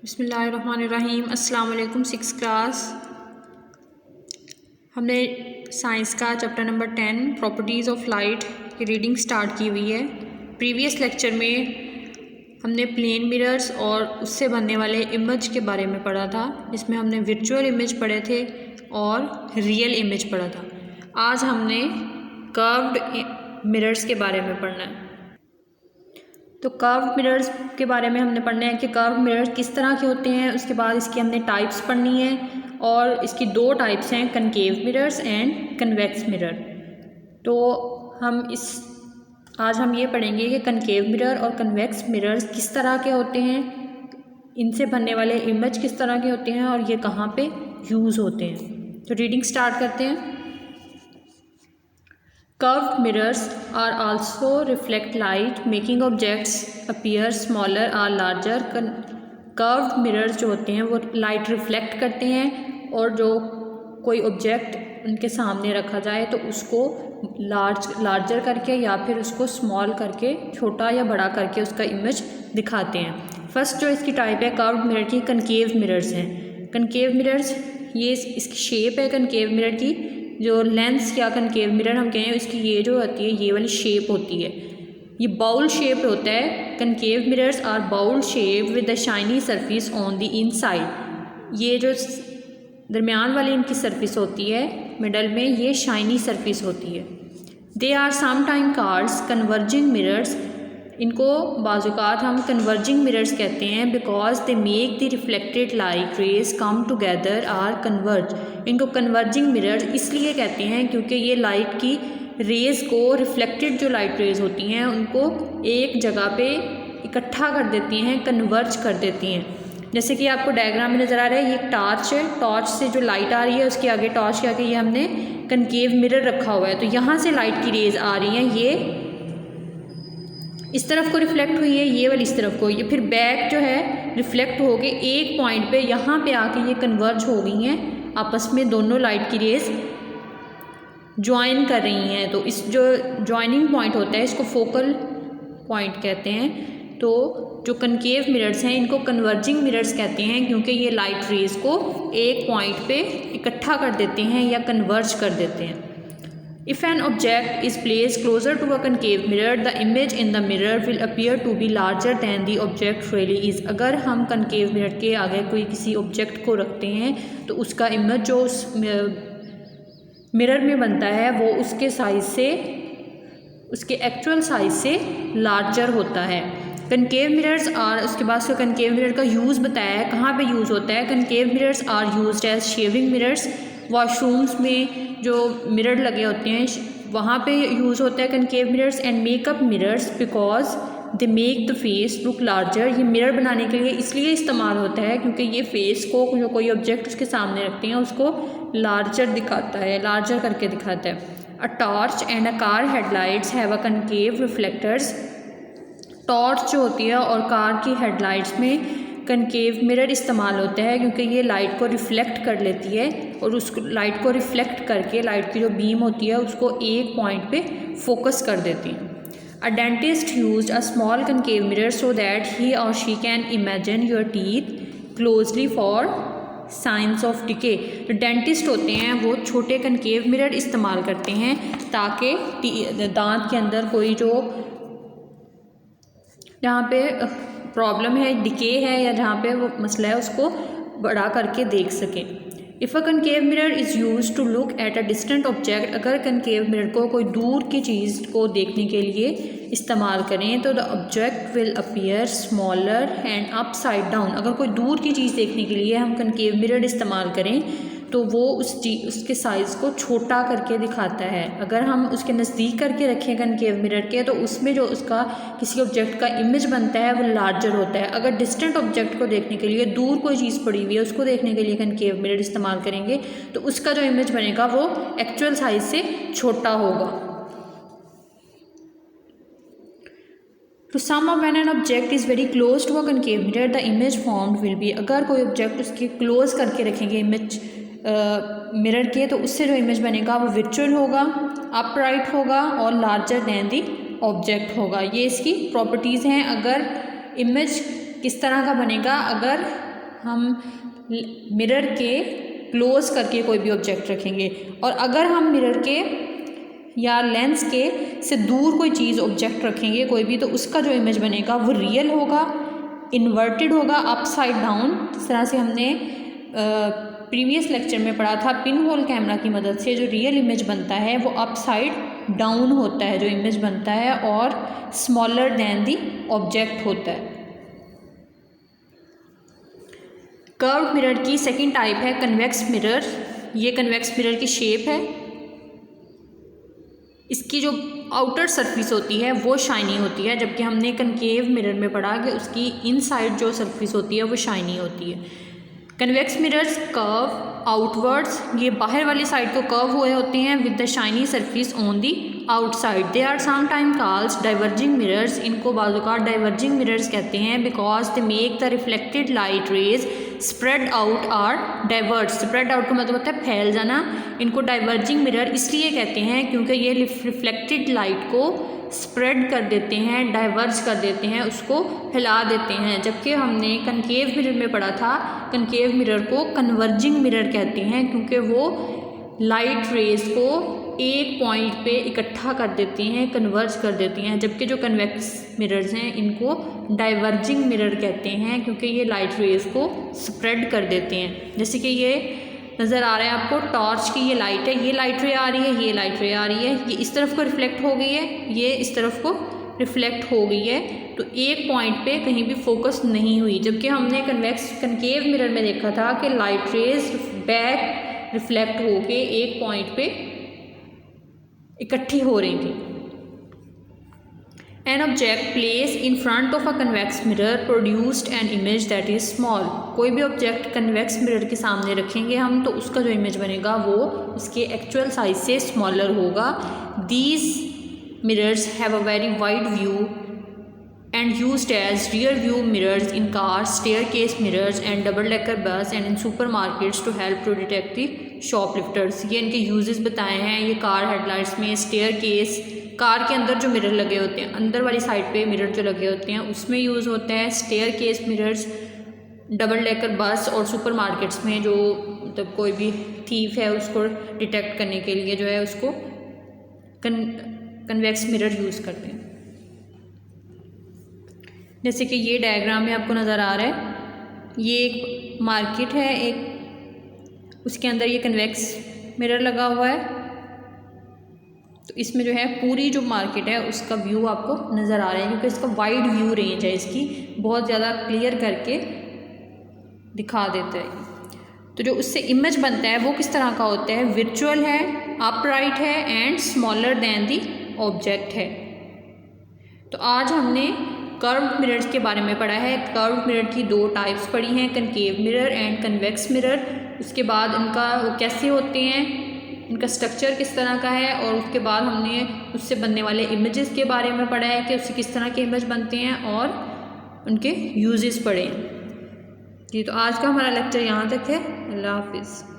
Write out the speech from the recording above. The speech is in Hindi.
बिस्मिल्लाहिर्रहमानिर्रहीम। अस्सलाम वालेकुम। 6 क्लास हमने साइंस का chapter number 10 properties of light की रीडिंग स्टार्ट की हुई है। प्रीवियस लेक्चर में हमने प्लेन मिरर्स और उससे बनने वाले इमेज के बारे में पढ़ा था, जिसमें हमने वर्चुअल इमेज पढ़े थे और रियल इमेज पढ़ा था। आज हमने कर्व्ड मिरर्स के बारे में पढ़ना है। तो कर्व मिरर्स के बारे में हमने पढ़ना है कि कर्व मिरर्स किस तरह के होते हैं। उसके बाद इसकी हमने टाइप्स पढ़नी है और इसकी दो टाइप्स हैं, concave mirrors and convex mirror. तो आज हम ये पढ़ेंगे कि कनकेव मिरर और कन्वेक्स मिरर्स किस तरह के होते हैं, इनसे बनने वाले इमेज किस तरह के होते हैं और ये कहाँ पे यूज़ होते हैं। तो रीडिंग स्टार्ट करते हैं। Curved mirrors are also reflect light, making objects appear smaller or larger. Curved mirrors जो होते हैं वो लाइट रिफ्लेक्ट करते हैं और जो कोई ऑब्जेक्ट उनके सामने रखा जाए तो उसको लार्जर करके या फिर उसको स्मॉल करके, छोटा या बड़ा करके उसका इमेज दिखाते हैं। फर्स्ट जो इसकी टाइप है कर्व्ड मिरर की, कनकेव मिरर्स हैं। कनकेव मिरर्स ये इसकी शेप है कनकेव मिरर की, जो लेंस या कनकेव मिरर हम कहें इसकी ये जो होती है ये वाली शेप होती है, ये बाउल शेप होता है। Concave mirrors are bowl shape with the shiny surface on the inside. ये जो दरमियान वाली इनकी सरफेस होती है मिडल में, ये शाइनी सरफेस होती है। They are sometime called converging mirrors. इनको बाज़ात हम कन्वर्जिंग मिरर्स कहते हैं because they make the reflected light rays come together are converge. इनको कन्वर्जिंग मिरर्स इसलिए कहते हैं क्योंकि ये लाइट की रेज को, रिफ्लेक्टेड जो लाइट रेज होती हैं उनको एक जगह पे इकट्ठा कर देती हैं, कन्वर्ज कर देती हैं। जैसे कि आपको डायग्राम में नज़र आ रहा है, ये टॉर्च है, टॉर्च से जो लाइट आ रही है उसके आगे टॉर्च के आगे ये हमने कनकेव मिरर रखा हुआ है, तो यहाँ से लाइट की रेज आ रही हैं, ये इस तरफ को रिफ्लेक्ट हुई है, ये वाली इस तरफ को, ये फिर बैक जो है रिफ्लेक्ट हो के एक पॉइंट पे यहाँ पे आके ये कन्वर्ज हो गई हैं आपस में, दोनों लाइट की रेज ज्वाइन कर रही हैं। तो इस जो ज्वाइनिंग पॉइंट होता है इसको फोकल पॉइंट कहते हैं। तो जो कनकेव मिरर्स हैं इनको कन्वर्जिंग मिरर्स कहते हैं क्योंकि ये लाइट रेज को एक पॉइंट पे इकट्ठा कर देते हैं या कन्वर्ज कर देते हैं। If an object is placed closer to a concave mirror, the image in the mirror will appear to be larger than the object really is. अगर हम कनकेव मिरर के आगे कोई किसी ऑब्जेक्ट को रखते हैं तो उसका इमेज जो उस मिरर में बनता है वो उसके साइज से, उसके एक्चुअल साइज से लार्जर होता है। कनकेव मिरर्स आर, उसके बाद उसका कनकेव मिरर का यूज़ बताया है, कहाँ पे यूज़ होता है। Concave mirrors are used as shaving mirrors. Washrooms में जो मिरर लगे होते हैं वहाँ पे यूज़ होता है concave mirrors. And makeup mirrors because they make the face look larger. ये मिरर बनाने के लिए इसलिए इस्तेमाल होता है क्योंकि ये फेस को, जो कोई ऑब्जेक्ट उसके सामने रखते हैं उसको लार्जर दिखाता है, लार्जर करके दिखाता है। A torch and a car headlights have a concave reflectors. Torch जो होती है और कार की हेडलाइट्स में कनकेव मिरर इस्तेमाल होता है क्योंकि ये लाइट को रिफ्लेक्ट कर लेती है और उस लाइट को रिफ्लेक्ट करके लाइट की जो बीम होती है उसको एक पॉइंट पे फोकस कर देती है। A dentist used a small concave mirror so that he or she can imagine your teeth closely for science of decay. जो डेंटिस्ट होते हैं वो छोटे कनकेव मिरर इस्तेमाल करते हैं ताकि दांत के अंदर कोई जो जहाँ पे प्रॉब्लम है, डिके है या जहाँ पे वो मसला है उसको बड़ा करके देख सकें। If a concave mirror is use to look at a distant object, अगर कनकेव मिरर को कोई दूर की चीज़ को देखने के लिए इस्तेमाल करें तो the object will appear smaller and upside down. अगर कोई दूर की चीज़ देखने के लिए हम कनकेव मिरर इस्तेमाल करें तो वो उसके साइज़ को छोटा करके दिखाता है। अगर हम उसके नज़दीक करके रखें कनकेव मिरर के तो उसमें जो उसका किसी ऑब्जेक्ट का इमेज बनता है वो लार्जर होता है। अगर डिस्टेंट ऑब्जेक्ट को देखने के लिए, दूर कोई चीज़ पड़ी हुई है उसको देखने के लिए कनकेव मिरर इस्तेमाल करेंगे तो उसका जो इमेज बनेगा वो एक्चुअल साइज से छोटा होगा। To sum up, when an object is very close to a concave mirror, the image formed will be, अगर कोई ऑब्जेक्ट उसके क्लोज करके रखेंगे इमेज मिरर के तो उससे जो इमेज बनेगा वो वर्चुअल होगा, अपराइट होगा और लार्जर दैन दी ऑब्जेक्ट होगा। ये इसकी प्रॉपर्टीज़ हैं। अगर इमेज किस तरह का बनेगा, अगर हम मिरर के क्लोज करके कोई भी ऑब्जेक्ट रखेंगे, और अगर हम मिरर के या लेंस के से दूर कोई चीज़ ऑब्जेक्ट रखेंगे कोई भी, तो उसका जो इमेज बनेगा वो रियल होगा, इन्वर्टेड होगा, अपसाइड डाउन। जिस तरह से हमने प्रीवियस लेक्चर में पढ़ा था, पिन होल कैमरा की मदद से जो रियल इमेज बनता है वो अपसाइड डाउन होता है जो इमेज बनता है, और स्मॉलर दैन दी ऑब्जेक्ट होता है। कर्व्ड मिरर की सेकंड टाइप है कन्वेक्स मिरर। ये कन्वेक्स मिरर की शेप है, इसकी जो आउटर सरफेस होती है वो शाइनी होती है, जबकि हमने कनकेव मिरर में पढ़ा कि उसकी इनसाइड जो सरफेस होती है वो शाइनी होती है। कन्वेक्स मिरर्स कर्व आउटवर्ड्स, ये बाहर वाली साइड को कर्व हुए होते हैं with the shiny surface on the outside. They are sometime called diverging mirrors, इनको बाज़-औक़ात डाइवर्जिंग मिरर्स कहते हैं, because they make the reflected light rays spread out और डाइवर्ज। स्प्रेड आउट का मतलब होता है फैल जाना। इनको डाइवर्जिंग मिरर इसलिए कहते हैं क्योंकि ये रिफ्लेक्टेड लाइट को स्प्रेड कर देते हैं, डाइवर्ज कर देते हैं, उसको फैला देते हैं। जबकि हमने कनकेव मिरर में पढ़ा था, कनकेव मिरर को कन्वर्जिंग मिरर कहते हैं क्योंकि वो लाइट रेज को एक पॉइंट पे इकट्ठा कर देती हैं, कन्वर्ज कर देती हैं। जबकि जो कन्वेक्स मिरर्स हैं इनको डाइवर्जिंग मिरर कहते हैं क्योंकि ये लाइट रेज को स्प्रेड कर देते हैं। जैसे कि ये नज़र आ रहा है आपको, टॉर्च की ये लाइट है, ये लाइट रे आ रही है, ये लाइट रे आ रही है, ये इस तरफ को रिफ्लेक्ट हो गई है, ये इस तरफ को रिफ्लेक्ट हो गई है, तो एक पॉइंट पे कहीं भी फोकस नहीं हुई। जबकि हमने कनकेव मिरर में देखा था कि लाइट रेज बैक रिफ्लेक्ट होके एक पॉइंट पे इकट्ठी हो रही थी। An object placed in front of a convex mirror produced an image that is small. कोई भी ऑब्जेक्ट कन्वेक्स मिरर के सामने रखेंगे हम तो उसका जो इमेज बनेगा वो उसके एक्चुअल साइज से स्मॉलर होगा। These mirrors have a very wide view and used as rear view mirrors in cars, staircase mirrors and double-decker bus and in supermarkets to help to detect the shoplifters. ये इनके यूजेस बताए हैं। ये कार हेडलाइट्स में, स्टेयरकेस, कार के अंदर जो मिरर लगे होते हैं, अंदर वाली साइड पे मिरर जो लगे होते हैं उसमें यूज़ होता है। Staircase mirrors, double decker bus और सुपरमार्केट्स में जो मतलब कोई भी थीफ है उसको डिटेक्ट करने के लिए जो है उसको कन्वेक्स मिरर यूज़ करते हैं। जैसे कि ये डायग्राम में आपको नज़र आ रहा है, ये एक मार्केट है, एक उसके अंदर ये कन्वेक्स मिरर लगा हुआ है। तो इसमें जो है पूरी जो मार्केट है उसका व्यू आपको नज़र आ रहा है क्योंकि इसका वाइड व्यू रेंज है, इसकी बहुत ज़्यादा क्लियर करके दिखा देता है। तो जो उससे इमेज बनता है वो किस तरह का होता है, वर्चुअल है, अपराइट है and smaller than the object है। तो आज हमने कर्व्ड मिरर्स के बारे में पढ़ा है। कर्व्ड मिरर की दो टाइप्स पढ़ी हैं, concave mirror and convex mirror. उसके बाद इनका वो कैसे होते हैं, इनका स्ट्रक्चर किस तरह का है, और उसके बाद हमने उससे बनने वाले इमेजेस के बारे में पढ़ा है कि उससे किस तरह के इमेज बनते हैं और उनके यूजेस पढ़े हैं। जी, तो आज का हमारा लेक्चर यहाँ तक है। अल्लाह हाफिज़।